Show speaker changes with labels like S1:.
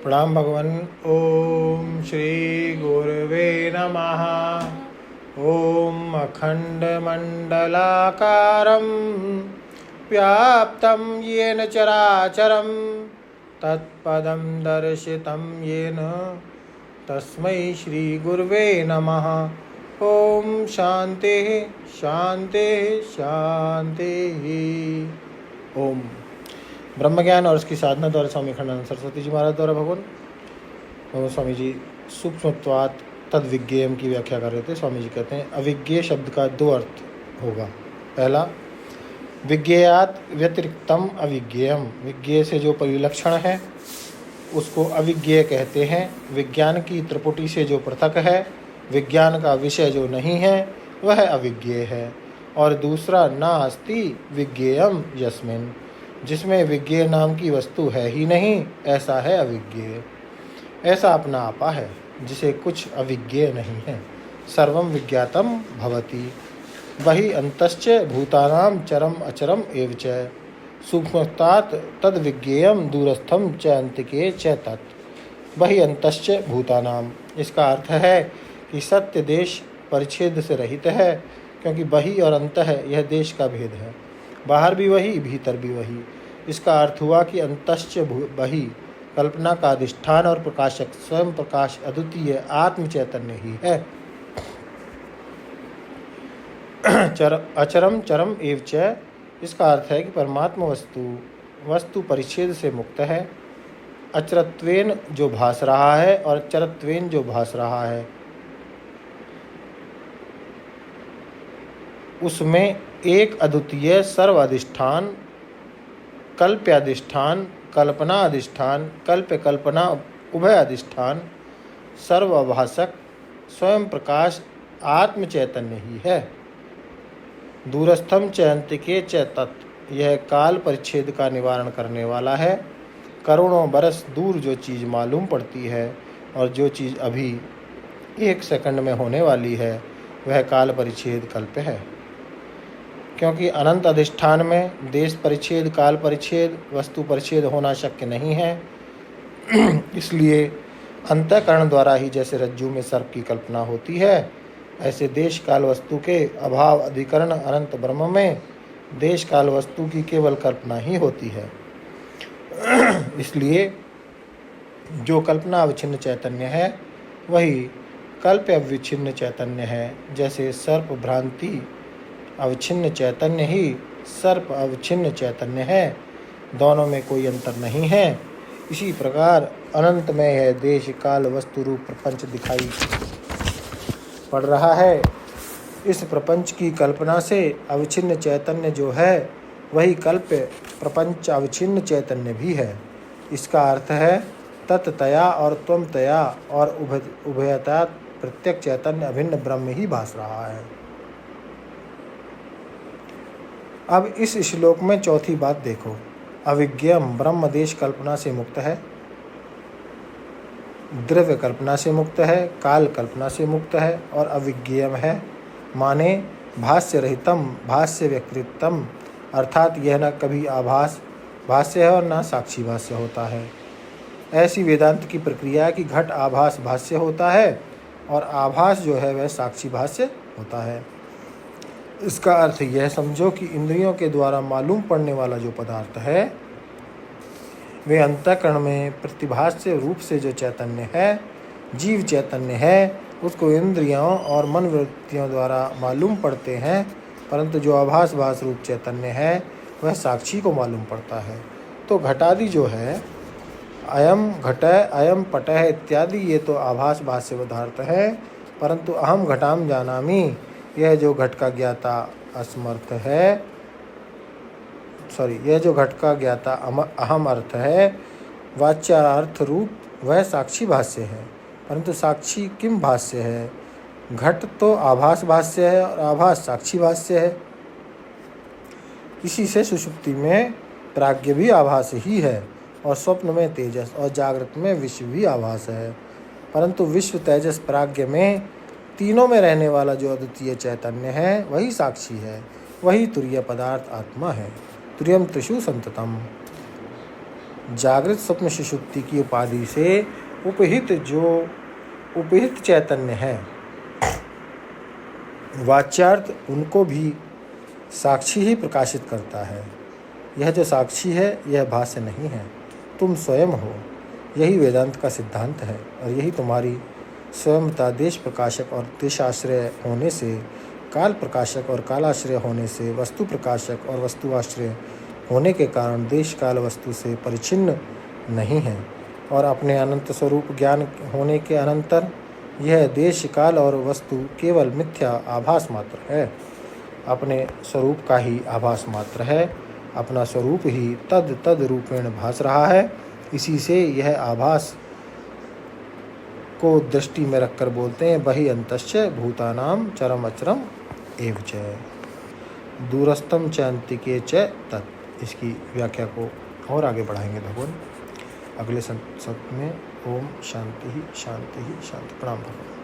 S1: प्रणाम भगवान। ओम श्री गुरुवे नमः। ओम अखंडमंडलाकारं व्याप्तं येन चराचरं तत्पदं दर्शितं येन तस्मै श्री गुरुवे नमः। ओम शांति शांति शांति। ओम ब्रह्म ज्ञान और उसकी साधना द्वारा स्वामी अखंडानंद सरस्वती जी महाराज द्वारा भगवान स्वामी जी सूक्ष्मत्वात् तद विज्ञेयम की व्याख्या कर रहे थे। स्वामी जी कहते हैं अविज्ञेय शब्द का दो अर्थ होगा। पहला, विज्ञेयात व्यतिरिक्तम अविज्ञेयम, विज्ञेय से जो परिलक्षण है उसको अविज्ञेय कहते हैं। विज्ञान की त्रिपुटी से जो पृथक है, विज्ञान का विषय जो नहीं है, वह अविज्ञेय है। और दूसरा, नास्ति विज्ञेयम यस्मिन्, जिसमें विज्ञेय नाम की वस्तु है ही नहीं, ऐसा है अविज्ञेय। ऐसा अपना आपा है जिसे कुछ अविज्ञेय नहीं है। सर्वं विज्ञातम भवति, वही अंतश्च भूतानां चरम अचरम एव च सूक्ष्मतात् तद विज्ञेयम दूरस्थम च अंतिके च तत्, वही अंतश्च भूतानां। इसका अर्थ है कि सत्य देश परिच्छेद से रहित है, क्योंकि बही और अंत है, यह देश का भेद है। बाहर भी वही, भीतर भी वही। इसका अर्थ हुआ कि अंतश्च बही कल्पना का अधिष्ठान और प्रकाशक स्वयं प्रकाश अद्वितीय आत्म चैतन्य ही है। अचरम चरम एव च, इसका अर्थ है कि परमात्मा वस्तु परिच्छेद से मुक्त है। अचरत्वेन जो भास रहा है और चरत्वेन जो भास रहा है, उसमें एक अद्वितीय सर्वाधिष्ठान, कल्प्याधिष्ठान, कल्पना अधिष्ठान, कल्प कल्पना उभय अधिष्ठान, सर्वभाषक स्वयं प्रकाश आत्म चैतन्य ही है। दूरस्थम च अंतिके च तत्, यह काल परिच्छेद का निवारण करने वाला है। करोड़ों बरस दूर जो चीज़ मालूम पड़ती है और जो चीज़ अभी एक सेकंड में होने वाली है, वह काल परिच्छेद कल्प है। क्योंकि अनंत अधिष्ठान में देश परिच्छेद, काल परिच्छेद, वस्तु परिच्छेद होना शक्य नहीं है, इसलिए अंतःकरण द्वारा ही जैसे रज्जु में सर्प की कल्पना होती है, ऐसे देश काल वस्तु के अभाव अधिकरण अनंत ब्रह्म में देश काल वस्तु की केवल कल्पना ही होती है। इसलिए जो कल्पना अविच्छिन्न चैतन्य है, वही कल्प अविच्छिन्न चैतन्य है। जैसे सर्प भ्रांति अविच्छिन्न चैतन्य ही सर्प अविच्छिन्न चैतन्य है, दोनों में कोई अंतर नहीं है। इसी प्रकार अनंत में यह देश काल वस्तु रूप प्रपंच दिखाई पड़ रहा है। इस प्रपंच की कल्पना से अविच्छिन्न चैतन्य जो है, वही कल्प प्रपंच अविच्छिन्न चैतन्य भी है। इसका अर्थ है तत्तया और त्वमतया और उभयता प्रत्येक चैतन्य अभिन्न ब्रह्म ही भास रहा है। अब इस श्लोक में चौथी बात देखो। अविज्ञेयम, ब्रह्म देश कल्पना से मुक्त है, द्रव्य कल्पना से मुक्त है, काल कल्पना से मुक्त है और अविज्ञेयम है, माने भाष्य रहितम भाष्य व्यक्तित्वम, अर्थात यह न कभी आभास भाष्य है और न साक्षी भाष्य होता है। ऐसी वेदांत की प्रक्रिया कि घट आभास भाष्य होता है और आभास जो है वह साक्षी भाष्य होता है। इसका अर्थ यह समझो कि इंद्रियों के द्वारा मालूम पड़ने वाला जो पदार्थ है, वे अंतःकरण में प्रतिभास्य रूप से जो चैतन्य है, जीव चैतन्य है, उसको इंद्रियों और मन वृत्तियों द्वारा मालूम पड़ते हैं, परंतु जो आभास भास रूप चैतन्य है, वह साक्षी को मालूम पड़ता है। तो घटादि जो है, अयम घट अयम पट इत्यादि, ये तो आभास भाष्य पदार्थ है, परंतु अहम घटाम जानामि, यह जो घट का ज्ञाता असमर्थ है, यह जो घट का ज्ञाता अहम अर्थ है, वाच्यार्थ रूप, वह साक्षी भाष्य है। परंतु साक्षी किम भाष्य है? घट तो आभास भाष्य है और आभास साक्षी भाष्य है। इसी से सुषुप्ति में प्राज्ञ भी आभास ही है और स्वप्न में तेजस और जागृत में विश्व भी आभास है। परंतु विश्व, तेजस, प्राज्ञ में तीनों में रहने वाला जो अद्वितीय चैतन्य है, वही साक्षी है, वही तुरीय पदार्थ आत्मा है। तुर्यम त्रिषु संततम। जागृत स्वप्न सुषुप्ति की उपाधि से उपहित चैतन्य है, वाच्यार्थ उनको भी साक्षी ही प्रकाशित करता है। यह जो साक्षी है यह भाष्य नहीं है, तुम स्वयं हो। यही वेदांत का सिद्धांत है और यही तुम्हारी स्वयंता देश प्रकाशक और देशाश्रय होने से, काल प्रकाशक और कालाश्रय होने से, वस्तु प्रकाशक और वस्तुआश्रय होने के कारण देश काल वस्तु से परिचिन्न नहीं है और अपने अनंत स्वरूप ज्ञान होने के अनंतर यह देश काल और वस्तु केवल मिथ्या आभास मात्र है, अपने स्वरूप का ही आभास मात्र है। अपना स्वरूप ही तद रूपेण भास रहा है। इसी से यह आभास को दृष्टि में रखकर बोलते हैं बहि अंतश्च भूतानाम चरम अचरम एव च दूरस्थम च अंतिके च तत्। इसकी व्याख्या को और आगे बढ़ाएंगे भगवान अगले सत्संग में। ओम शांति ही शांति ही शांति। प्रणाम भगवान।